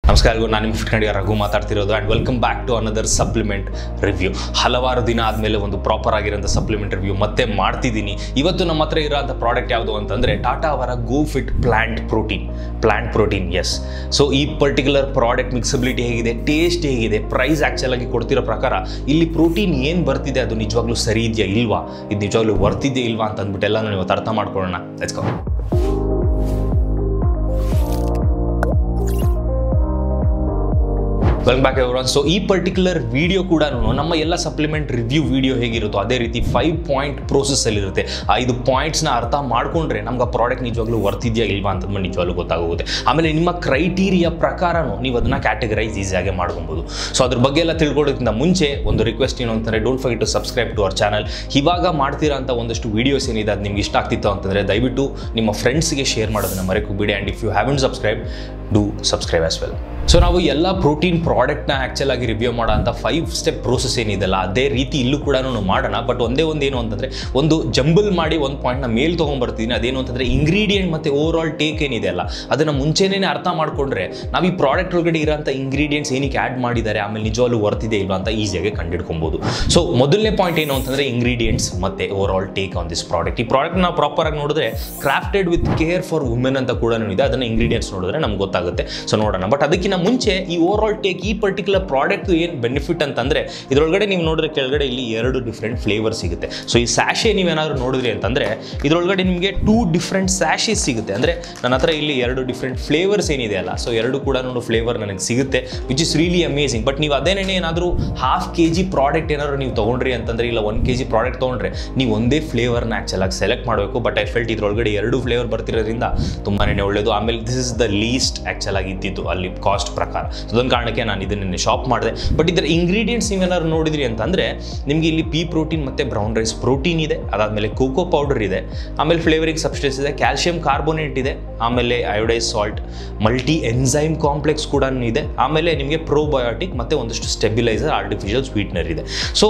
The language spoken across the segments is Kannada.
ನಮಸ್ಕಾರ, ನಾನು ನಿಮ್ಮ ಫಿಟ್ಕಂಡಿಗ ರಘು ಮಾತಾಡ್ತಿರೋದು and welcome back to another supplement review. ಹಲವಾರು ದಿನ ಆದಮೇಲೆ ಒಂದು ಪ್ರಾಪರ್ ಆಗಿರೋಂಥ ಸಪ್ಲಿಮೆಂಟ್ ರಿವ್ಯೂ ಮತ್ತೆ ಮಾಡ್ತಿದ್ದೀನಿ. ಇವತ್ತು ನಮ್ಮ ಹತ್ರ ಇರೋಂಥ ಪ್ರಾಡಕ್ಟ್ ಯಾವುದು ಅಂತಂದರೆ ಟಾಟಾ ಅವರ go fit plant protein. Yes, so ಈ ಪರ್ಟಿಕ್ಯುಲರ್ ಪ್ರಾಡಕ್ಟ್ ಮಿಕ್ಸಬಿಲಿಟಿ ಹೇಗಿದೆ, ಟೇಸ್ಟ್ ಹೇಗಿದೆ, ಪ್ರೈಸ್ ಆ್ಯಕ್ಚುಲಾಗಿ ಕೊಡ್ತಿರೋ ಪ್ರಕಾರ ಇಲ್ಲಿ ಪ್ರೋಟೀನ್ ಏನು ಬರ್ತಿದೆ ಅದು ನಿಜವಾಗ್ಲೂ ಸರಿ ಇದೆಯಾ ಇಲ್ವಾ, ಇದು ನಿಜವಾಗ್ಲೂ ವರ್ತಿದೆಯಾ ಇಲ್ವಾ ಅಂತ ಅಂದ್ಬಿಟ್ಟು ಎಲ್ಲ ನಾವು ಇವತ್ತು ಅರ್ಥ ಮಾಡ್ಕೊಳ್ಳೋಣ. Let's go. Welcome back everyone. So ಈ ಪರ್ಟಿಕ್ಯುಲರ್ ವಿಡಿಯೋ ಕೂಡ ನಮ್ಮ ಎಲ್ಲ ಸಪ್ಲಿಮೆಂಟ್ ರಿವ್ಯೂ ವಿಡಿಯೋ ಹೇಗಿರುತ್ತೋ ಅದೇ ರೀತಿ 5 ಪಾಯಿಂಟ್ ಪ್ರೋಸೆಸ್ಸಲ್ಲಿ ಇರುತ್ತೆ. 5 ಪಾಯಿಂಟ್ಸ್ನ ಅರ್ಥ ಮಾಡ್ಕೊಂಡ್ರೆ ನಮ್ಗೆ ಆ ಪ್ರಾಡಕ್ಟ್ ನಿಜವಾಗ್ಲೂ ವರ್ತಿದೆಯಾ ಇಲ್ವಾ ಅಂತಂದ್ಬಿಟ್ಟು ನಿಜವಾಗ್ಲೂ ಗೊತ್ತಾಗುತ್ತೆ. ಆಮೇಲೆ ನಿಮ್ಮ ಕ್ರೈಟೀರಿಯಾ ಪ್ರಕಾರನೂ ನೀವು ಅದನ್ನು ಕ್ಯಾಟಗರೈಸ್ ಈಸಿಯಾಗಿ ಮಾಡ್ಕೊಬೋದು. ಸೊ ಅದ್ರ ಬಗ್ಗೆ ಎಲ್ಲ ತಿಳ್ಕೊಳ್ಳೋದಕ್ಕಿಂತ ಮುಂಚೆ ಒಂದು ರಿಕ್ವೆಸ್ಟ್ ಏನು ಅಂತಂದರೆ, don't forget to subscribe to our channel. ಇವಾಗ ಮಾಡ್ತಿರೋ ಅಂತ ಒಂದಷ್ಟು ವೀಡಿಯೋಸ್ ಏನಿದೆ ಅದು ನಿಮ್ಗೆ ಇಷ್ಟ ಆಗ್ತಿತ್ತು ಅಂತಂದರೆ ದಯವಿಟ್ಟು ನಿಮ್ಮ ಫ್ರೆಂಡ್ಸ್ಗೆ ಶೇರ್ ಮಾಡೋದನ್ನು ಮರೆಕೋಬೇಡಿ. And if you haven't subscribe, do subscribe as well. So ನಾವು ಎಲ್ಲ ಪ್ರೋಟೀನ್ ಪ್ರಾಡಕ್ಟ್ನ ಆ್ಯಕ್ಚುಲಾಗಿ ರಿವ್ಯೂ ಮಾಡೋ ಅಂಥ 5 ಸ್ಟೆಪ್ ಪ್ರೋಸೆಸ್ ಏನಿದೆಲ್ಲ ಅದೇ ರೀತಿ ಇಲ್ಲೂ ಕೂಡ ಮಾಡೋಣ. ಬಟ್ ಒಂದೇ ಏನು ಅಂತಂದರೆ, ಒಂದು ಜಂಬಲ್ ಮಾಡಿ ಒಂದು ಪಾಯಿಂಟ್ನ ಮೇಲೆ ತೊಗೊಂಡ್ಬರ್ತಿದ್ದೀನಿ. ಅದೇನು ಅಂತಂದರೆ, ಇಂಗ್ರೀಡಿಯೆಂಟ್ ಮತ್ತು ಓವರ್ ಆಲ್ ಟೇಕ್ ಏನಿದೆ ಅಲ್ಲ ಅದನ್ನು ಮುಂಚೆನೇ ಅರ್ಥ ಮಾಡಿಕೊಂಡ್ರೆ ನಾವು ಈ ಪ್ರಾಡಕ್ಟ್ ಒಳಗಡೆ ಇರೋಂಥ ಇಂಗ್ರೀಡಿಯೆಂಟ್ಸ್ ಏನಕ್ಕೆ ಆ್ಯಡ್ ಮಾಡಿದ್ದಾರೆ, ಆಮೇಲೆ ನಿಜವಾಗ್ಲೂ ವರ್ತಿದೆ ಇಲ್ವಾ ಅಂತ ಈಸಿಯಾಗಿ ಕಂಡುಹಿಡ್ಕೊಬೋದು. ಸೊ ಮೊದಲನೇ ಪಾಯಿಂಟ್ ಏನು ಅಂತಂದರೆ, ಇಂಗ್ರೀಡಿಯೆಂಟ್ಸ್ ಮತ್ತು over all take on this product. ಈ ಪ್ರಾಡಕ್ಟ್ ನಾವು ಪ್ರಾಪರಾಗಿ ನೋಡಿದ್ರೆ crafted with care for women ಅಂತ ಕೂಡ ಇದೆ. ಅದನ್ನು ಇಂಗ್ರೀಡಿಯೆಂಟ್ಸ್ ನೋಡಿದ್ರೆ ನಮ್ಗೆ ಗೊತ್ತಾಗುತ್ತೆ. ಸೊ ನೋಡೋಣ. ಬಟ್ ಅದಕ್ಕಿಂತ ಮುಂಚೆ ಈ ಓವರ್ ಆಲ್ ಟೇಕ್ ಈ ಪರ್ಟಿಕ್ಯುಲರ್ ಪ್ರಾಡಕ್ಟ್ ಏನು ಬೆನಿಫಿಟ್ ಅಂತಂದರೆ, ಇದರೊಳಗಡೆ ನೀವು ನೋಡಿದ್ರೆ ಕೆಳಗಡೆ ಇಲ್ಲಿ 2 ಡಿಫ್ರೆಂಟ್ ಫ್ಲೇವರ್ ಸಿಗುತ್ತೆ. ಸೊ ಈ ಸ್ಯಾಶೆ ನೀವೇನಾದರೂ ನೋಡಿದ್ರಿ ಅಂತಂದರೆ ಇದರೊಳಗಡೆ ನಿಮಗೆ 2 ಡಿಫ್ರೆಂಟ್ ಸ್ಯಾಶೆಸ್ ಸಿಗುತ್ತೆ. ಅಂದರೆ ನನ್ನ ಹತ್ರ ಇಲ್ಲಿ 2 ಡಿಫ್ರೆಂಟ್ ಫ್ಲೇವರ್ಸ್ ಏನಿದೆ ಅಲ್ಲ, ಸೊ 2 ಕೂಡ ಫ್ಲೇವರ್ ನನಗೆ ಸಿಗುತ್ತೆ, which is really amazing. But ನೀವು ಅದೇನೇ ಏನಾದರೂ ½ kg ಪ್ರಾಡಕ್ಟ್ ಏನಾದ್ರು ನೀವು ತೊಗೊಂಡ್ರಿ ಅಂತಂದರೆ, ಇಲ್ಲ 1 kg ಪ್ರಾಡಕ್ಟ್ ತೊಗೊಂಡ್ರೆ ನೀವು ಒಂದೇ ಫ್ಲೇವರ್ನ ಆ್ಯಕ್ಚುಲಾಗಿ ಸೆಲೆಕ್ಟ್ ಮಾಡಬೇಕು. ಬಟ್ ಐ ಫೆಲ್ಟ್ ಇದರೊಳಗಡೆ 2 ಫ್ಲೇವರ್ ಬರ್ತಿರೋದ್ರಿಂದ ತುಂಬಾ ಒಳ್ಳೆಯದು. ಆಮೇಲೆ ದಿಸ್ ಇಸ್ ದ ಲೀಸ್ಟ್ ಆ್ಯಕ್ಚುಲಾಗಿ ಇದ್ದಿದ್ದು ಅಲ್ಲಿ ಕಾಸ್ಟ್ ಪ್ರಕಾರ. ಸೊ ಅದೊಂದು ಕಾರಣಕ್ಕೆ ನಾನು ಇದನ್ನು ಶಾಪ್ ಮಾಡಿದೆ. ಬಟ್ ಇದರ ಇಂಗ್ರೀಡಿಯೆಂಟ್ಸ್ ನೀವೇನಾದ್ರು ನೋಡಿದ್ರಿ ಅಂತಂದರೆ ನಿಮಗೆ ಇಲ್ಲಿ ಪೀ ಪ್ರೋಟೀನ್ ಮತ್ತು ಬ್ರೌನ್ ರೈಸ್ ಪ್ರೋಟೀನ್ ಇದೆ, ಅದಾದಮೇಲೆ ಕೋಕೋ ಪೌಡರ್ ಇದೆ, ಆಮೇಲೆ ಫ್ಲೇವರಿಂಗ್ ಸಬ್ಸ್ಟೆನ್ಸ್ ಇದೆ, ಕ್ಯಾಲ್ಸಿಯಂ ಕಾರ್ಬೋನೇಟ್ ಇದೆ, ಆಮೇಲೆ iodise salt, multi enzyme complex ಕೂಡ ಇದೆ, ಆಮೇಲೆ ನಿಮಗೆ ಪ್ರೋಬಯೋಟಿಕ್ ಮತ್ತು ಒಂದಷ್ಟು ಸ್ಟೆಬಿಲೈಸರ್, ಆರ್ಟಿಫಿಷಿಯಲ್ ಸ್ವೀಟ್ನರ್ ಇದೆ. ಸೊ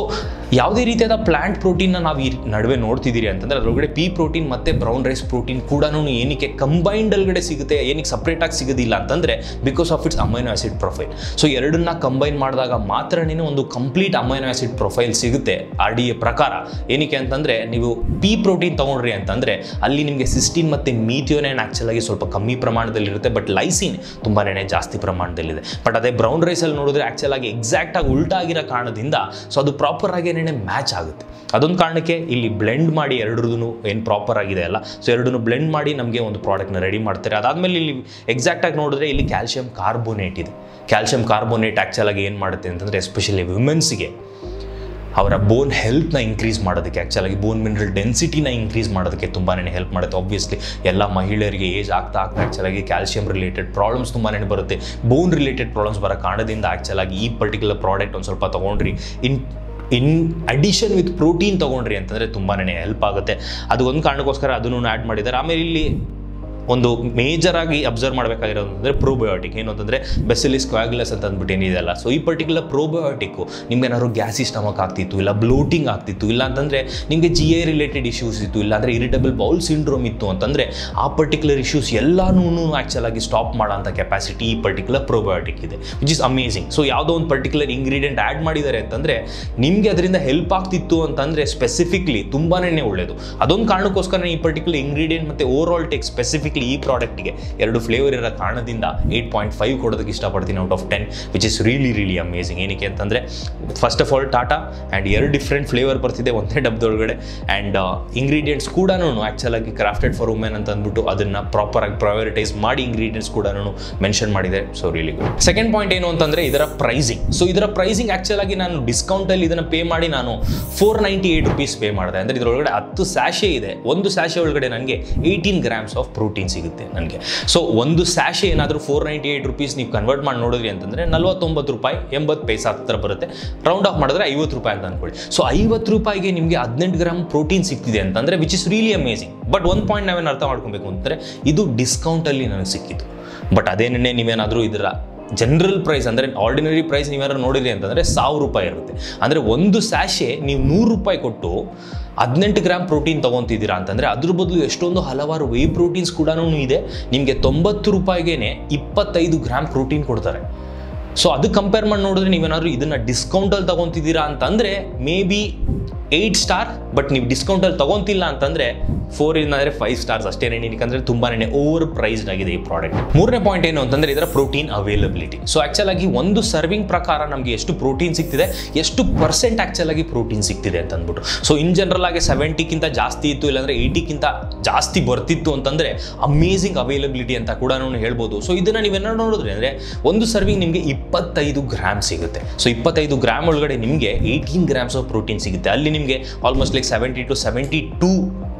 ಯಾವುದೇ ರೀತಿಯಾದ ಪ್ಲಾಂಟ್ ಪ್ರೋಟೀನ್ನ ನಾವು ಈ ನಡುವೆ ನೋಡ್ತಿದ್ದೀರಿ ಅಂತಂದರೆ ಅದರೊಳಗಡೆ ಪೀ ಪ್ರೋಟೀನ್ ಮತ್ತು ಬ್ರೌನ್ ರೈಸ್ ಪ್ರೋಟೀನ್ ಕೂಡ ಏನಕ್ಕೆ ಕಂಬೈನ್ಡ್ ಒಳಗಡೆ ಸಿಗುತ್ತೆ, ಏನಕ್ಕೆ ಸಪ್ರೇಟಾಗಿ ಸಿಗೋದಿಲ್ಲ ಅಂತಂದರೆ because of its amino acid profile. So ಎರಡನ್ನ ಕಂಬೈನ್ ಮಾಡಿದಾಗ ಮಾತ್ರನೇ ಒಂದು ಕಂಪ್ಲೀಟ್ ಅಮೈನೋ ಆಸಿಡ್ ಪ್ರೊಫೈಲ್ ಸಿಗುತ್ತೆ RDA ಪ್ರಕಾರ. ಏನಕ್ಕೆ ಅಂತಂದರೆ, ನೀವು ಪೀ ಪ್ರೋಟೀನ್ ತೊಗೊಂಡ್ರಿ ಅಂತಂದರೆ ಅಲ್ಲಿ ನಿಮಗೆ ಸಿಸ್ಟೀನ್ ಮತ್ತು ಮೀಥಿಯೋನೈನ್ ಆ್ಯಕ್ಚುಲಾಗಿ ಸ್ವಲ್ಪ ಕಮ್ಮಿ ಪ್ರಮಾಣದಲ್ಲಿರುತ್ತೆ, ಬಟ್ ಲೈಸಿನ್ ತುಂಬಾ ಜಾಸ್ತಿ ಪ್ರಮಾಣದಲ್ಲಿದೆ. ಬಟ್ ಅದೇ ಬ್ರೌನ್ ರೈಸಲ್ಲಿ ನೋಡಿದ್ರೆ ಆ್ಯಕ್ಚುಲಾಗಿ ಎಕ್ಸಾಕ್ಟಾಗಿ ಉಲ್ಟಾಗಿರೋ ಕಾರಣದಿಂದ ಸೊ ಅದು ಪ್ರಾಪರ್ ಆಗಿ ಮ್ಯಾಚ್ ಆಗುತ್ತೆ. ಅದೊಂದು ಕಾರಣಕ್ಕೆ ಇಲ್ಲಿ ಬ್ಲೆಂಡ್ ಮಾಡಿ ಎರಡರದ್ದು ಏನು ಪ್ರಾಪರ್ ಆಗಿದೆ ಅಲ್ಲ, ಸೊ ಎರಡನ್ನೂ ಬ್ಲೆಂಡ್ ಮಾಡಿ ನಮಗೆ ಒಂದು ಪ್ರಾಡಕ್ಟ್ನ ರೆಡಿ ಮಾಡ್ತಾರೆ. ಅದಾದಮೇಲೆ ಇಲ್ಲಿ ಎಕ್ಸಾಕ್ಟಾಗಿ ನೋಡಿದ್ರೆ ಇಲ್ಲಿ ಕ್ಯಾಲ್ಸಿಯಂ ಕಾರ್ಬೋನೇಟ್ ಇದೆ. ಕ್ಯಾಲ್ಸಿಯಂ ಕಾರ್ಬೋನೇಟ್ ಆ್ಯಕ್ಚುಲಾಗಿ ಏನು ಮಾಡುತ್ತೆ ಅಂತಂದರೆ, ಎಸ್ಪೆಷಲಿ ವಿಮೆನ್ಸ್ಗೆ ಅವರ ಬೋನ್ ಹೆಲ್ತ್ನ ಇನ್ಕ್ರೀಸ್ ಮಾಡೋದಕ್ಕೆ, ಆ್ಯಕ್ಚುಲಾಗಿ ಬೋನ್ ಮಿನರಲ್ ಡೆನ್ಸಿಟಿನ ಇನ್ಕ್ರೀಸ್ ಮಾಡೋದಕ್ಕೆ ತುಂಬಾ ಹೆಲ್ಪ್ ಮಾಡುತ್ತೆ. ಆಬ್ವಿಯಸ್ಲಿ ಎಲ್ಲ ಮಹಿಳೆಯರಿಗೆ ಏಜ್ ಆಗ್ತಾ ಆ್ಯಕ್ಚುಲಾಗಿ ಕ್ಯಾಲ್ಸಿಯಂ ರಿಲೇಟೆಡ್ ಪ್ರಾಬ್ಲಮ್ಸ್ ತುಂಬಾ ಬರುತ್ತೆ. ಬೋನ್ ರಿಲೇಟೆಡ್ ಪ್ರಾಬ್ಲಮ್ಸ್ ಬರೋ ಕಾರಣದಿಂದ ಆ್ಯಕ್ಚುಲಾಗಿ ಈ ಪರ್ಟಿಕ್ಯುಲರ್ ಪ್ರಾಡಕ್ಟ್ ಒಂದು ಸ್ವಲ್ಪ ತೊಗೊಂಡ್ರಿ ಇನ್ ಅಡಿಷನ್ ವಿತ್ ಪ್ರೋಟೀನ್ ತೊಗೊಂಡ್ರಿ ಅಂತಂದರೆ ತುಂಬಾ ಹೆಲ್ಪ್ ಆಗುತ್ತೆ. ಅದು ಒಂದು ಕಾರಣಕ್ಕೋಸ್ಕರ ಅದನ್ನು ಆ್ಯಡ್ ಮಾಡಿದ್ದಾರೆ. ಆಮೇಲೆ ಇಲ್ಲಿ ಒಂದು ಮೇಜರಾಗಿ ಅಬ್ಸರ್ವ್ ಮಾಡಬೇಕಾಗಿರೋದು ಅಂದರೆ ಪ್ರೋಬಯೋಟಿಕ್. ಏನು ಅಂತಂದರೆ ಬೆಸಿಲಿಸ್ ಕ್ವಾಗ್ಯುಲಸ್ ಅಂತ ಅಂದ್ಬಿಟ್ಟು ಏನಿದೆಯಲ್ಲ, ಸೊ ಈ ಪರ್ಟಿಕ್ಯುಲರ್ ಪ್ರೋಬಯೋಟಿಕ್ಕು ನಿಮ್ಗೆ ಏನಾದ್ರು ಗ್ಯಾಸಿ ಸ್ಟಮಕ್ ಆಗ್ತಿತ್ತು, ಇಲ್ಲ ಬ್ಲೋಟಿಂಗ್ ಆಗ್ತಿತ್ತು, ಇಲ್ಲ ಅಂತಂದರೆ ನಿಮಗೆ GI ರಿಲೇಟೆಡ್ ಇಶ್ಯೂಸ್ ಇತ್ತು, ಇಲ್ಲ ಅಂದರೆ ಇರಿಟೇಬಲ್ ಬೌಲ್ ಸಿಂಡ್ರೋಮ್ ಇತ್ತು ಅಂತಂದರೆ ಆ ಪರ್ಟಿಕ್ಯುಲರ್ ಇಶ್ಯೂಸ್ ಎಲ್ಲನೂ ಆ್ಯಕ್ಚುಲಾಗಿ ಸ್ಟಾಪ್ ಮಾಡೋಂಥ ಕೆಪಾಸಿಟಿ ಈ ಪರ್ಟಿಕ್ಯುಲರ್ ಪ್ರೋಬಯೋಟಿಕ್ ಇದೆ, ವಿಚ್ ಇಸ್ ಅಮೇಸಿಂಗ್. ಸೊ ಯಾವುದೋ ಒಂದು ಪರ್ಟಿಕ್ಯುಲರ್ ಇಂಗ್ರೀಡಿಯೆಂಟ್ ಆ್ಯಡ್ ಮಾಡಿದ್ದಾರೆ ಅಂತಂದರೆ ನಿಮಗೆ ಅದರಿಂದ ಹೆಲ್ಪ್ ಆಗ್ತಿತ್ತು ಅಂತಂದರೆ ಸ್ಪೆಸಿಫಿಕ್ಲಿ ತುಂಬಾ ಒಳ್ಳೆಯದು. ಅದೊಂದು ಕಾರಣಕ್ಕೋಸ್ಕರ ಈ ಪರ್ಟಿಕ್ಯುಲರ್ ಇಂಗ್ರೀಡಿಯೆಂಟ್ ಮತ್ತು ಓವರ್ ಆಲ್ ಟೇಕ್ ಸ್ಪೆಸಿಫಿಕ್ಲಿ ಈ ಪ್ರಾಡಕ್ಟ್ಗೆ 2 ಫ್ಲೇವರ್ ಇರೋ ಕಾರಣದಿಂದ 8.5 ಕೊಡೋದಕ್ಕೆ ಇಷ್ಟಪಡ್ತೀನಿ out of 10, which is really amazing. ಏನಕ್ಕೆ ಅಂತಂದರೆ, first of all Tata and 2 different flavour ಬರ್ತಿದೆ ಒಂದೇ ಡಬ್ಬದೊಳಗಡೆ. ಆ್ಯಂಡ್ ಇಂಗ್ರೀಡಿಯೆಂಟ್ಸ್ ಕೂಡ ಆ್ಯಕ್ಚುಲಾಗಿ ಕ್ರಾಫ್ಟೆಡ್ ಫಾರ್ ವುಮೆನ್ ಅಂತ ಅಂದ್ಬಿಟ್ಟು ಅದನ್ನು ಪ್ರಾಪರಾಗಿ ಪ್ರಯಾರಿಟೈಸ್ ಮಾಡಿ ಇಂಗ್ರೀಡಿಯೆಂಟ್ಸ್ ಕೂಡ ಮೆನ್ಷನ್ ಮಾಡಿದೆ. So really good. Second point ಏನು ಅಂತಂದರೆ ಇದರ ಪ್ರೈಸಿಂಗ್. ಸೊ ಇದರ ಪ್ರೈಸಿಂಗ್ ಆ್ಯಕ್ಚುಲಾಗಿ ನಾನು ಡಿಸ್ಕೌಂಟಲ್ಲಿ ಇದನ್ನು ಪೇ ಮಾಡಿ ನಾನು 498 rupees ಪೇ ಮಾಡಿದೆ. ಅಂದರೆ ಇದರೊಳಗಡೆ 10 ಸ್ಯಾಶೆ ಇದೆ. ಒಂದು ಸ್ಯಾಶೆ ಒಳಗಡೆ ನನಗೆ 18 grams ಆಫ್ ಪ್ರೋಟೀನ್ ಸಿಗುತ್ತೆ ನನಗೆ. ಸೊ ಒಂದು ಸ್ಯಾಶೆ ಏನಾದರೂ 498 rupees ನೀವು ಕನ್ವರ್ಟ್ ಮಾಡಿ ನೋಡಿದ್ರಿ ಅಂತಂದರೆ 49 ರೂಪಾಯಿ 80 ಪೈಸೆ ಹತ್ತಿರ ಬರುತ್ತೆ. ರೌಂಡ್ ಆಫ್ ಮಾಡಿದ್ರೆ 50 ರೂಪಾಯಿ ಅಂತ ಅಂದ್ಕೊಳ್ಳಿ. ಸೊ 50 ರೂಪಾಯಿಗೆ ನಿಮಗೆ 18 ಗ್ರಾಮ್ ಪ್ರೋಟೀನ್ ಸಿಗ್ತಿದೆ ಅಂತಂದರೆ which is really amazing. But ಒಂದು ಪಾಯಿಂಟ್ ನಾವೇನು ಅರ್ಥ ಮಾಡ್ಕೊಬೇಕು ಅಂತಂದರೆ, ಇದು ಡಿಸ್ಕೌಂಟಲ್ಲಿ ನನಗೆ ಸಿಕ್ಕಿತ್ತು. ಬಟ್ ಅದೇನೇ ನೀವೇನಾದರೂ ಇದರ ಜನರಲ್ ಪ್ರೈಸ್ ಅಂದರೆ ಆರ್ಡಿನರಿ ಪ್ರೈಸ್ ನೀವೇನಾದ್ರು ನೋಡಿದ್ರಿ ಅಂತಂದರೆ 1000 ರೂಪಾಯಿ ಇರುತ್ತೆ. ಅಂದರೆ ಒಂದು ಸ್ಯಾಶೆ ನೀವು 100 ರೂಪಾಯಿ ಕೊಟ್ಟು 18 ಗ್ರಾಮ್ ಪ್ರೋಟೀನ್ ತೊಗೊತಿದ್ದೀರಾ ಅಂತಂದರೆ ಅದ್ರ ಬದಲು ಎಷ್ಟೊಂದು ಹಲವಾರು ವೇ ಪ್ರೋಟೀನ್ಸ್ ಕೂಡ ಇದೆ. ನಿಮಗೆ 90 ರೂಪಾಯಿಗೆ 25 ಗ್ರಾಮ್ ಪ್ರೋಟೀನ್ ಕೊಡ್ತಾರೆ. ಸೊ ಅದಕ್ಕೆ ಕಂಪೇರ್ ಮಾಡಿ ನೋಡಿದ್ರೆ ನೀವೇನಾದ್ರು ಇದನ್ನು ಡಿಸ್ಕೌಂಟಲ್ಲಿ ತೊಗೊತಿದ್ದೀರಾ ಅಂತಂದರೆ ಮೇ ಬಿ 8 ಸ್ಟಾರ್, ಬಟ್ ನೀವು ಡಿಸ್ಕೌಂಟಲ್ಲಿ ತೊಗೊತಿಲ್ಲ ಅಂತಂದರೆ 4 ಇಲ್ಲಾಂದರೆ 5 ಸ್ಟಾರ್ಸ್ ಅಷ್ಟೇ. ಏನಕ್ಕೆ ತುಂಬಾ ಓವರ್ ಪ್ರೈಸ್ಡ್ ಆಗಿದೆ ಈ ಪ್ರಾಡಕ್ಟ್. ಮೂರನೇ ಪಾಯಿಂಟ್ ಏನು ಅಂತಂದರೆ ಇದರ ಪ್ರೋಟೀನ್ ಅವೈಲಬಿಲಿಟಿ. ಸೊ ಆ್ಯಕ್ಚುಲ್ ಆಗಿ ಒಂದು ಸರ್ವಿಂಗ್ ಪ್ರಕಾರ ನಮಗೆ ಎಷ್ಟು ಪ್ರೋಟೀನ್ ಸಿಗ್ತಿದೆ, ಎಷ್ಟು % ಆ್ಯಕ್ಚುಲ್ ಆಗಿ ಪ್ರೋಟೀನ್ ಸಿಗ್ತಿದೆ ಅಂತ ಅಂದ್ಬಿಟ್ಟು. ಸೊ ಇನ್ ಜನರಲ್ ಆಗಿ 70ಕ್ಕಿಂತ ಜಾಸ್ತಿ ಇತ್ತು, ಇಲ್ಲಾಂದರೆ 80ಕ್ಕಿಂತ ಜಾಸ್ತಿ ಬರ್ತಿತ್ತು ಅಂತಂದರೆ ಅಮೇಝಿಂಗ್ ಅವೈಲಬಿಲಿಟಿ ಅಂತ ಕೂಡ ಹೇಳ್ಬೋದು. ಸೊ ಇದನ್ನು ನೀವೇನಾದ್ರು ನೋಡಿದ್ರೆ ಅಂದರೆ ಒಂದು ಸರ್ವಿಂಗ್ ನಿಮಗೆ 25 ಗ್ರಾಮ್ ಸಿಗುತ್ತೆ. ಸೊ 25 ಗ್ರಾಮ್ ಒಳಗಡೆ ನಿಮಗೆ 18 ಗ್ರಾಮ್ಸ್ ಆಫ್ ಪ್ರೋಟೀನ್ ಸಿಗುತ್ತೆ. ಅಲ್ಲಿ ನಿಮಗೆ ಆಲ್ಮೋಸ್ಟ್ ಲೈಕ್ 70 to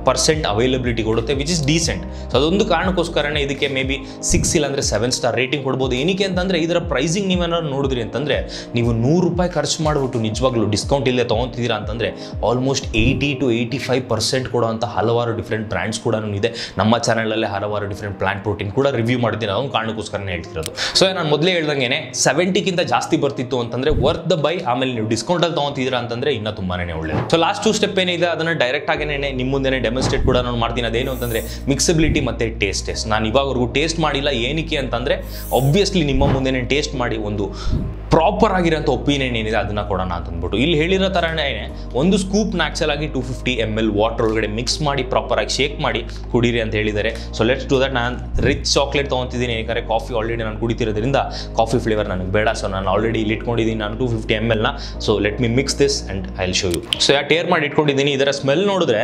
72% ಅವೈಲಬಿಲಿಟಿ ಕೊಡುತ್ತೆ, ವಿಚ್ ಇಸ್ ಡೀಸೆಂಟ್. ಸೊ ಅದೊಂದು ಕಾರಣಕ್ಕೋಸ್ಕರನೇ ಇದಕ್ಕೆ ಮೇ ಬಿ 6 ಇಲ್ಲಾಂದರೆ 7 ಸ್ಟಾರ್ ರೇಟಿಂಗ್ ಕೊಡ್ಬೋದು. ಏನಕ್ಕೆ ಅಂತಂದರೆ ಇದರ ಪ್ರೈಸಿಂಗ್ ನೀವೇನಾದ್ರು ನೋಡಿದ್ರಿ ಅಂತಂದರೆ ನೀವು 100 ರೂಪಾಯಿ ಖರ್ಚು ಮಾಡಿಬಿಟ್ಟು ನಿಜವಾಗ್ಲೂ ಡಿಸ್ಕೌಂಟ್ ಇಲ್ಲೇ ತೊಗೊತಿದ್ದೀರಾ ಅಂತಂದರೆ ಆಲ್ಮೋಸ್ಟ್ 80 to 85% ಕೊಡುವಂಥ ಹಲವಾರು ಡಿಫ್ರೆಂಟ್ ಬ್ರ್ಯಾಂಡ್ಸ್ ಕೂಡ ಇದೆ. ನಮ್ಮ ಚಾನಲಲ್ಲೇ ಹಲವಾರು ಡಿಫ್ರೆಂಟ್ ಪ್ಲಾಂಟ್ ಪ್ರೋಟೀನ್ ಕೂಡ ರಿವ್ಯೂ ಮಾಡಿದ್ದೀನಿ, ಅದೊಂದು ಕಾರಣಕ್ಕೋಸ್ಕರನೇ ಹೇಳ್ತಿರೋದು. ಸೊ ನಾನು ಮೊದಲೇ ಹೇಳ್ದಂಗೆ 70ಕ್ಕಿಂತ ಜಾಸ್ತಿ ಬರ್ತಿತ್ತು ಅಂತಂದರೆ ವರ್ತ್ ದ ಬೈ. ಆಮೇಲೆ ನೀವು ಡಿಸ್ಕೌಂಟಲ್ಲಿ ತೊಗೊತಿದ್ದೀರಾ ಅಂತಂದರೆ ಇನ್ನೂ ತುಂಬಾ ಒಳ್ಳೆಯದು. ಸೊ ಲಾಸ್ಟ್ 2 ಸ್ಟೆಪ್ ಏನಿದೆ ಅದನ್ನು ಡೈರೆಕ್ಟ್ ಆಗೇನೆ ನಿಮ್ಮ ಮುಂದೆ ಡೆಮಾನ್ಸ್ಟ್ರೇಟ್ ಕೂಡ ನಾನು ಮಾಡ್ತೀನಿ. ಅದೇನು ಅಂತಂದರೆ ಮಿಕ್ಸಬಿಲಿಟಿ ಮತ್ತು ಟೇಸ್ಟ್. ನಾನು ಇವಾಗವರೆಗೂ ಟೇಸ್ಟ್ ಮಾಡಿಲ್ಲ. ಏನಕ್ಕೆ ಅಂತಂದರೆ ಆಬ್ವಿಯಸ್ಲಿ ನಿಮ್ಮ ಮುಂದೆ ಟೇಸ್ಟ್ ಮಾಡಿ ಒಂದು ಪ್ರಾಪರ್ ಆಗಿರೋಂಥ ಒಪಿನಿಯನ್ ಏನಿದೆ ಅದನ್ನು ಕೊಡೋಣ ಅಂತಂದ್ಬಿಟ್ಟು. ಇಲ್ಲಿ ಹೇಳಿರೋ ಥರನೇ ಒಂದು ಸ್ಕೂಪ್ನ ಆ್ಯಕ್ಚುಲ್ ಆಗಿ 250 ml ವಾಟರ್ ಒಳಗಡೆ ಮಿಕ್ಸ್ ಮಾಡಿ ಪ್ರಾಪರಾಗಿ ಶೇಕ್ ಮಾಡಿ ಕುಡೀರಿ ಅಂತ ಹೇಳಿದ್ದಾರೆ. So let's do that. ನಾನು ರಿಚ್ ಚಾಕ್ಲೇಟ್ ತೊಗೊತಿದ್ದೀನಿ, ಯಾಕಂದರೆ ಕಾಫಿ ಆಲ್ರೆಡಿ ನಾನು ಕುಡಿತಿರೋದ್ರಿಂದ ಕಾಫಿ ಫ್ಲೇವರ್ ನನಗೆ ಬೇಡ. ಸೊ ನಾನು ಆಲ್ರೆಡಿ ಇಲ್ಲಿ ಇಟ್ಕೊಂಡಿದ್ದೀನಿ ನಾನು 250 ml. So let me mix this and I will show you. So tare ಮಾಡಿ ಇಟ್ಕೊಂಡಿದ್ದೀನಿ. ಇದರ ಸ್ಮೆಲ್ ನೋಡಿದ್ರೆ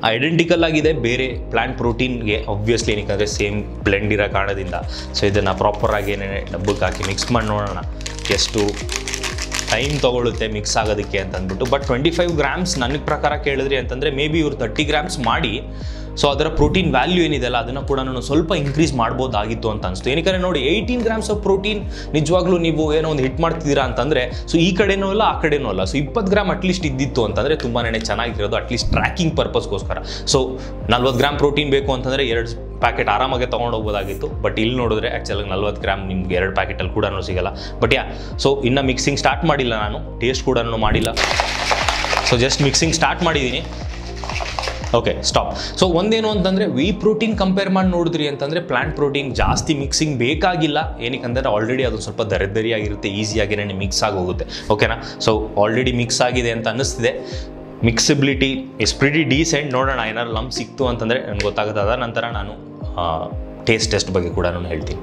ಐಡೆಂಟಿಕಲ್ ಆಗಿದೆ ಬೇರೆ ಪ್ಲಾಂಟ್ ಪ್ರೋಟೀನ್ಗೆ, ಆಬ್ವಿಯಸ್ಲಿ ಏನಕ್ಕೆ ಸೇಮ್ ಬ್ಲೆಂಡ್ ಇರೋ ಕಾರಣದಿಂದ. ಸೊ ಇದನ್ನು ಪ್ರಾಪರಾಗಿ ಏನೇನೆ ಡಬ್ಬಕ್ಕೆ ಹಾಕಿ ಮಿಕ್ಸ್ ಮಾಡಿ ನೋಡೋಣ ಎಷ್ಟು ಟೈಮ್ ತೊಗೊಳುತ್ತೆ ಮಿಕ್ಸ್ ಆಗೋದಕ್ಕೆ ಅಂತ ಅಂದ್ಬಿಟ್ಟು. ಬಟ್ 25 ಗ್ರಾಮ್ಸ್ ನನಗೆ ಪ್ರಕಾರ ಕೇಳಿದ್ರಿ ಅಂತಂದರೆ ಮೇ ಬಿ ಇವ್ರು 30 ಗ್ರಾಮ್ಸ್ ಮಾಡಿ ಸೊ ಅದರ ಪ್ರೋಟೀನ್ ವ್ಯಾಲ್ಯೂ ಏನಿದೆಲ್ಲ ಅದನ್ನು ಕೂಡ ನಾನು ಸ್ವಲ್ಪ ಇನ್ಕ್ರೀಸ್ ಮಾಡ್ಬೋದಾಗಿತ್ತು ಅಂತ ಅನಿಸ್ತು. ಏನಕ್ಕೆ ನೋಡಿ 18 ಗ್ರಾಮ್ಸ್ ಆಫ್ ಪ್ರೋಟೀನ್ ನಿಜವಾಗ್ಲೂ ನೀವು ಏನೋ ಒಂದು ಹಿಟ್ ಮಾಡ್ತಿದ್ದೀರಾ ಅಂತಂದರೆ ಸೊ ಈ ಕಡೆನೂ ಇಲ್ಲ ಆ ಕಡೆನೂ ಅಲ್ಲ. ಸೊ 20 ಗ್ರಾಮ್ ಅಟ್ಲೀಸ್ಟ್ ಇದ್ದಿತ್ತು ಅಂತಂದರೆ ತುಂಬಾ ಚೆನ್ನಾಗಿರೋದು, ಅಟ್ಲೀಸ್ಟ್ ಟ್ರ್ಯಾಕಿಂಗ್ ಪರ್ಪಸ್ಗೋಸ್ಕರ. ಸೊ 40 ಗ್ರಾಮ್ ಪ್ರೋಟೀನ್ ಬೇಕು ಅಂತಂದರೆ 2 ಪ್ಯಾಕೆಟ್ ಆರಾಮಾಗಿ ತೊಗೊಂಡೋಗ್ಬೋದಾಗಿತ್ತು. ಬಟ್ ಇಲ್ಲಿ ನೋಡಿದ್ರೆ ಆ್ಯಕ್ಚುಲಾಗಿ 40 ಗ್ರಾಮ್ ನಿಮ್ಗೆ 2 ಪ್ಯಾಕೆಟಲ್ಲಿ ಕೂಡ ಸಿಗಲ್ಲ. ಬಟ್ ಸೊ ಇನ್ನು ಮಿಕ್ಸಿಂಗ್ ಸ್ಟಾರ್ಟ್ ಮಾಡಿಲ್ಲ, ನಾನು ಟೇಸ್ಟ್ ಕೂಡ ಮಾಡಿಲ್ಲ. ಸೊ ಜಸ್ಟ್ ಮಿಕ್ಸಿಂಗ್ ಸ್ಟಾರ್ಟ್ ಮಾಡಿದ್ದೀನಿ. Okay stop. ಸೊ ಒಂದೇನು ಅಂತಂದರೆ ವಿ ಪ್ರೋಟೀನ್ ಕಂಪೇರ್ ಮಾಡಿ ನೋಡಿದ್ರಿ ಅಂತಂದರೆ ಪ್ಲಾಂಟ್ ಪ್ರೋಟೀನ್ ಜಾಸ್ತಿ ಮಿಕ್ಸಿಂಗ್ ಬೇಕಾಗಿಲ್ಲ. ಏನಕ್ಕೆ ಆಲ್ರೆಡಿ ಅದು ಸ್ವಲ್ಪ ದರಿದರಿಯಾಗಿರುತ್ತೆ, ಈಸಿಯಾಗಿ ಮಿಕ್ಸ್ ಆಗೋಗುತ್ತೆ. ಓಕೆನಾ. ಸೊ ಆಲ್ರೆಡಿ ಮಿಕ್ಸ್ ಆಗಿದೆ ಅಂತ ಅನ್ನಿಸ್ತಿದೆ. ಮಿಕ್ಸಿಬಿಲಿಟಿ ಇಸ್ ಪ್ರಿಟಿ ಡೀಸೆಂಟ್. ನೋಡೋಣ ಏನಾದ್ರು ಲಂಪ್ ಸಿಕ್ತು ಅಂತಂದರೆ ನನಗೆ ಗೊತ್ತಾಗುತ್ತೆ. ಅದ ನಂತರ ನಾನು ಟೇಸ್ಟ್ ಬಗ್ಗೆ ಕೂಡ ನಾನು ಹೇಳ್ತೀನಿ.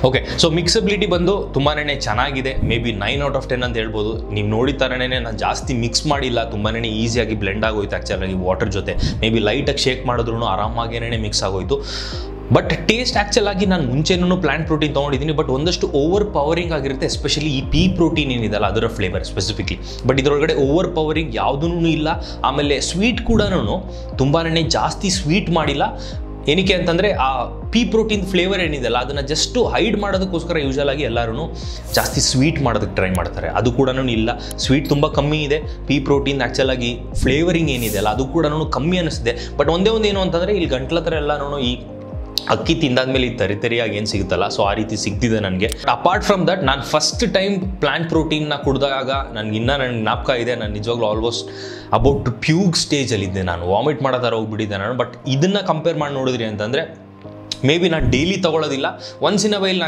ಓಕೆ. ಸೊ ಮಿಕ್ಸಬಿಲಿಟಿ ಬಂದು ತುಂಬಾ ಚೆನ್ನಾಗಿದೆ. ಮೇ ಬಿ 9 out of 10 ಅಂತ ಹೇಳ್ಬೋದು. ನೀವು ನೋಡಿದ ಥರನೇ ನಾನು ಜಾಸ್ತಿ ಮಿಕ್ಸ್ ಮಾಡಿಲ್ಲ, ತುಂಬಾ ಈಸಿಯಾಗಿ ಬ್ಲೆಂಡ್ ಆಗೋಯ್ತು ಆ್ಯಕ್ಚುಲಾಗಿ ವಾಟರ್ ಜೊತೆ. ಮೇ ಬಿ ಲೈಟಾಗಿ ಶೇಕ್ ಮಾಡಿದ್ರು ಆರಾಮಾಗೇನೆ ಮಿಕ್ಸ್ ಆಗೋಯ್ತು. ಬಟ್ ಟೇಸ್ಟ್ ಆ್ಯಕ್ಚುಲಾಗಿ ನಾನು ಮುಂಚೆನೂ ಪ್ಲಾಂಟ್ ಪ್ರೋಟೀನ್ ತೊಗೊಂಡಿದ್ದೀನಿ, ಬಟ್ ಒಂದಷ್ಟು ಓವರ್ ಪವರಿಂಗ್ ಆಗಿರುತ್ತೆ, ಎಸ್ಪೆಷಲಿ ಈ ಪೀ ಪ್ರೋಟೀನ್ ಏನಿದೆಲ್ಲ ಅದರ ಫ್ಲೇವರ್ ಸ್ಪೆಸಿಫಿಕ್ಲಿ. ಬಟ್ ಇದರೊಳಗಡೆ ಓವರ್ ಪವರಿಂಗ್ ಯಾವುದೂ ಇಲ್ಲ. ಆಮೇಲೆ ಸ್ವೀಟ್ ಕೂಡ ತುಂಬಾ ಜಾಸ್ತಿ ಸ್ವೀಟ್ ಮಾಡಿಲ್ಲ. ಏನಕ್ಕೆ ಅಂತಂದರೆ ಆ ಪೀ ಪ್ರೋಟೀನ್ ಫ್ಲೇವರ್ ಏನಿದೆಲ್ಲ ಅದನ್ನು ಜಸ್ಟು ಹೈಡ್ ಮಾಡೋದಕ್ಕೋಸ್ಕರ ಯೂಶಲ್ ಆಗಿ ಎಲ್ಲರೂ ಜಾಸ್ತಿ ಸ್ವೀಟ್ ಮಾಡೋದಕ್ಕೆ ಟ್ರೈ ಮಾಡ್ತಾರೆ. ಅದು ಕೂಡ ಇಲ್ಲ, ಸ್ವೀಟ್ ತುಂಬ ಕಮ್ಮಿ ಇದೆ. ಪೀ ಪ್ರೋಟೀನ್ ಆ್ಯಕ್ಚುಲಾಗಿ ಫ್ಲೇವರಿಂಗ್ ಏನಿದೆಯಲ್ಲ ಅದು ಕೂಡ ಕಮ್ಮಿ ಅನ್ನಿಸ್ತಿದೆ. ಬಟ್ ಒಂದೇ ಒಂದು ಏನು ಅಂತಂದರೆ ಇಲ್ಲಿ ಗಂಟ್ಲ ಹತ್ರ ಎಲ್ಲರೂ ಈ ಅಕ್ಕಿ ತಿಂದಾದ್ಮೇಲೆ ಈ ತರಿತರಿಯಾಗಿ ಏನು ಸಿಗುತ್ತಲ್ಲ, ಸೊ ಆ ರೀತಿ ಸಿಗ್ತಿದೆ ನನಗೆ. ಅಪಾರ್ಟ್ ಫ್ರಮ್ ದಟ್ ನಾನು ಫಸ್ಟ್ ಟೈಮ್ ಪ್ಲಾಂಟ್ ಪ್ರೋಟೀನ್ನ ಕುಡಿದಾಗ ನನಗೆ ಜ್ಞಾಪಕ ಇದೆ, ನಾನು ನಿಜವಾಗ್ಲೂ ಆಲ್ಮೋಸ್ಟ್ ಅಬೌಟ್ ಪ್ಯೂಗ್ ಸ್ಟೇಜಲ್ಲಿದ್ದೆ, ನಾನು ವಾಮಿಟ್ ಮಾಡೋ ಥರ ಹೋಗ್ಬಿಟ್ಟಿದ್ದೆ ನಾನು. ಬಟ್ ಇದನ್ನು ಕಂಪೇರ್ ಮಾಡಿ ನೋಡಿದ್ರಿ ಅಂತಂದರೆ ಮೇ ಬಿ ನಾನು ಡೈಲಿ ತೊಗೊಳ್ಳೋದಿಲ್ಲ, ಒನ್ಸ್ ಇನ್ ಅ ವೈಲ್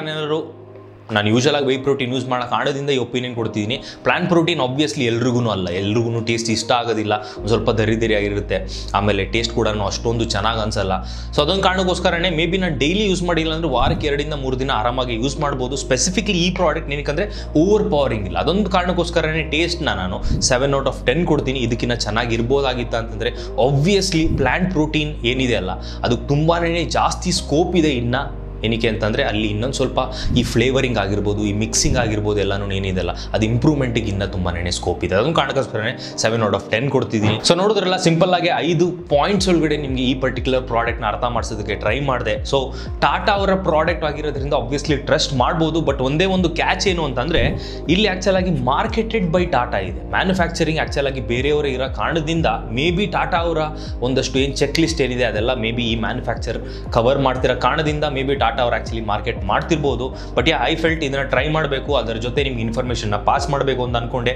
ನಾನು ಯೂಶಲಾಗಿ ವೇ ಪ್ರೋಟೀನ್ ಯೂಸ್ ಮಾಡೋ ಕಾರಣದಿಂದ ಈ ಒಪಿನಿಯನ್ ಕೊಡ್ತಿದ್ದೀನಿ. ಪ್ಲಾಂಟ್ ಪ್ರೋಟೀನ್ ಆಬ್ವಿಯಸ್ಲಿ ಎಲ್ರಿಗೂ ಅಲ್ಲ, ಎಲ್ರಿಗೂ ಟೇಸ್ಟ್ ಇಷ್ಟ ಆಗೋದಿಲ್ಲ, ಒಂದು ಸ್ವಲ್ಪ ದರಿದರಿಯಾಗಿರುತ್ತೆ. ಆಮೇಲೆ ಟೇಸ್ಟ್ ಕೂಡ ಅಷ್ಟೊಂದು ಚೆನ್ನಾಗಿ ಅನಿಸಲ್ಲ. ಸೊ ಅದೊಂದು ಕಾರಣಕ್ಕೋಸ್ಕರನೇ ಮೇ ಬಿ ನಾನು ಡೈಲಿ ಯೂಸ್ ಮಾಡಿಲ್ಲ ಅಂದರೆ ವಾರಕ್ಕೆ 2 ರಿಂದ 3 ದಿನ ಆರಾಮಾಗಿ ಯೂಸ್ ಮಾಡ್ಬೋದು. ಸ್ಪೆಸಿಫಿಕ್ಲಿ ಈ ಪ್ರಾಡಕ್ಟ್ ಏನಕ್ಕೆ ಓವರ್ ಪವರಿಂಗ್ ಇಲ್ಲ, ಅದೊಂದು ಕಾರಣಕ್ಕೋಸ್ಕರನೇ ಟೇಸ್ಟ್ನ ನಾನು 7 out of 10 ಕೊಡ್ತೀನಿ. ಇದಕ್ಕಿಂತ ಚೆನ್ನಾಗಿರ್ಬೋದಾಗಿತ್ತು ಅಂತಂದರೆ ಆಬ್ವಿಯಸ್ಲಿ ಪ್ಲಾಂಟ್ ಪ್ರೋಟೀನ್ ಏನಿದೆ ಅಲ್ಲ ಅದು ತುಂಬಾ ಜಾಸ್ತಿ ಸ್ಕೋಪ್ ಇದೆ ಇನ್ನು ಏನಕ್ಕೆ ಅಂತಂದರೆ ಅಲ್ಲಿ ಇನ್ನೊಂದು ಸ್ವಲ್ಪ ಈ ಫ್ಲೇವರಿಂಗ್ ಆಗಿರ್ಬೋದು, ಈ ಮಿಕ್ಸಿಂಗ್ ಆಗಿರ್ಬೋದು ಎಲ್ಲನೂ ಏನಿದೆಲ್ಲ ಅದು ಇಂಪ್ರೂವ್ಮೆಂಟಿಗೆ ಇನ್ನೂ ತುಂಬಾ ಸ್ಕೋಪ್ ಇದೆ. ಅದನ್ನು ಕಾರಣಕ್ಕೋಸ್ಕರನೇ 7/10 ಕೊಡ್ತಿದ್ದೀನಿ. ಸೊ ನೋಡಿದ್ರಲ್ಲ, ಸಿಂಪಲ್ ಆಗಿ 5 ಪಾಯಿಂಟ್ಸ್ ಒಳಗಡೆ ನಿಮಗೆ ಈ ಪರ್ಟಿಕ್ಯುಲರ್ ಪ್ರಾಡಕ್ಟ್ನ ಅರ್ಥ ಮಾಡಿಸೋದಕ್ಕೆ ಟ್ರೈ ಮಾಡಿದೆ. ಸೊ ಟಾಟಾ ಅವರ ಪ್ರಾಡಕ್ಟ್ ಆಗಿರೋದ್ರಿಂದ ಆಬ್ವಿಯಸ್ಲಿ ಟ್ರಸ್ಟ್ ಮಾಡ್ಬೋದು. ಬಟ್ ಒಂದೇ ಒಂದು ಕ್ಯಾಚ್ ಏನು ಅಂತಂದರೆ, ಇಲ್ಲಿ ಆ್ಯಕ್ಚುಲ್ ಆಗಿ ಮಾರ್ಕೆಟೆಡ್ ಬೈ ಟಾಟಾ ಇದೆ. ಮ್ಯಾನುಫ್ಯಾಕ್ಚರಿಂಗ್ ಆ್ಯಕ್ಚುಲ್ ಆಗಿ ಬೇರೆಯವರೇ ಇರೋ ಕಾರಣದಿಂದ ಮೇ ಬಿ ಟಾಟಾ ಅವರ ಒಂದಷ್ಟು ಏನು ಚೆಕ್ ಲಿಸ್ಟ್ ಏನಿದೆ ಅದೆಲ್ಲ ಮೇ ಬಿ ಈ ಮ್ಯಾನುಫ್ಯಾಕ್ಚರ್ ಕವರ್ ಮಾಡ್ತಿರೋ ಕಾರಣದಿಂದ ಮೇ ಬಿ ಟಾಟಾ ಅವ್ರು ಆ್ಯಕ್ಚುಲಿ ಮಾರ್ಕೆಟ್ ಮಾಡ್ತಿರ್ಬೋದು. ಬಟ್ ಐ ಫೆಲ್ಟ್ ಇದನ್ನು ಟ್ರೈ ಮಾಡಬೇಕು, ಅದರ ಜೊತೆ ನಿಮ್ಗೆ ಇನ್ಫಾರ್ಮೇಷನ್ನ ಪಾಸ್ ಮಾಡಬೇಕು ಅಂತ ಅನ್ಕೊಂಡೆ.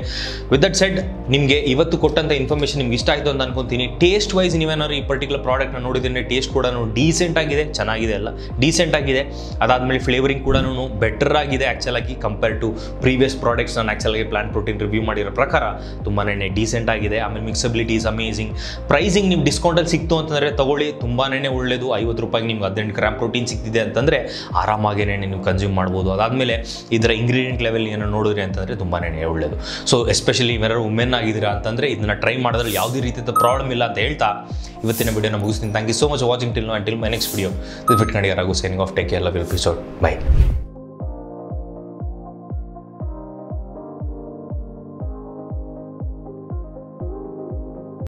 ವಿತ್ ದಟ್ ಸೆಡ್, ನಿಮಗೆ ಇವತ್ತು ಕೊಟ್ಟಂಥ ಇನ್ಫಾರ್ಮೇಷನ್ ನಿಮ್ಗೆ ಇಷ್ಟ ಆಯಿತು ಅಂತ ಅನ್ಕೊತೀನಿ. ಟೇಸ್ಟ್ ವೈಸ್ ನೀವೇನಾದ್ರು ಈ ಪರ್ಟಿಕ್ಯುಲರ್ ಪ್ರಾಡಕ್ಟ್ನ ನೋಡಿದ್ರೆ ಟೇಸ್ಟ್ ಕೂಡ ಡೀಸೆಂಟ್ ಆಗಿದೆ, ಚೆನ್ನಾಗಿದೆ, ಅಲ್ಲ ಡೀಸೆಂಟ್ ಆಗಿದೆ. ಅದಾದಮೇಲೆ ಫ್ಲೇವರಿಂಗ್ ಕೂಡ ಬೆಟರ್ ಆಗಿದೆ ಆ್ಯಕ್ಚುಲ್ ಆಗಿ ಕಂಪೇರ್ ಟು ಪ್ರೀವಿಯಸ್ ಪ್ರಾಡಕ್ಟ್ಸ್. ನಾನು ಆ್ಯಕ್ಚುಲಾಗಿ ಪ್ಲಾಂಟ್ ಪ್ರೋಟೀನ್ ರಿವ್ಯೂ ಮಾಡಿರೋ ಪ್ರಕಾರ ತುಂಬಾ ಡೀಸೆಂಟ್ ಆಗಿದೆ. ಆಮೇಲೆ ಮಿಕ್ಸಬಿಲಿಟಿ ಇಸ್ ಅಮೇಝಿಂಗ್. ಪ್ರೈಸಿಂಗ್ ನಿಮ್ಗೆ ಡಿಸ್ಕೌಂಟಲ್ಲಿ ಸಿಕ್ತು ಅಂತಂದರೆ ತಗೊಳ್ಳಿ, ತುಂಬಾ ಒಳ್ಳೆಯದು. 50 ರೂಪಾಯಿಗೆ ನಿಮ್ಗೆ 18 ಗ್ರಾಮ್ ಪ್ರೋಟೀನ್ ಸಿಗ್ತಿದೆ ಅಂತಂದರೆ ಆರಾಮಾಗೇ ನೀವು ಕನ್ಸ್ಯೂಮ್ ಮಾಡ್ಬೋದು. ಅದಾದಮೇಲೆ ಇದರ ಇಂಗ್ರೀಡಿಯೆಂಟ್ ಲೆವೆಲ್ ಏನೋ ನೋಡಿದ್ರಿ ಅಂತಂದರೆ ತುಂಬಾ ಒಳ್ಳೆಯದು. ಸೊ ಎಸ್ಪೆಷಲಿ ಏನಾದ್ರು ವುಮೆನ್ ಆಗಿದ್ದೀರಾ ಅಂತಂದರೆ ಇದನ್ನು ಟ್ರೈ ಮಾಡಿದ್ರೆ ಯಾವುದೇ ರೀತಿಯ ಪ್ರಾಬ್ಲಮ್ ಇಲ್ಲ ಅಂತ ಹೇಳ್ತಾ ಇವತ್ತಿನ ವಿಡಿಯೋನ ಮುಗಿಸ್ತೀನಿ. Thank you so much watching till no until my next video. This is Kaniya Raghu signing off. Take care, love you episode. By.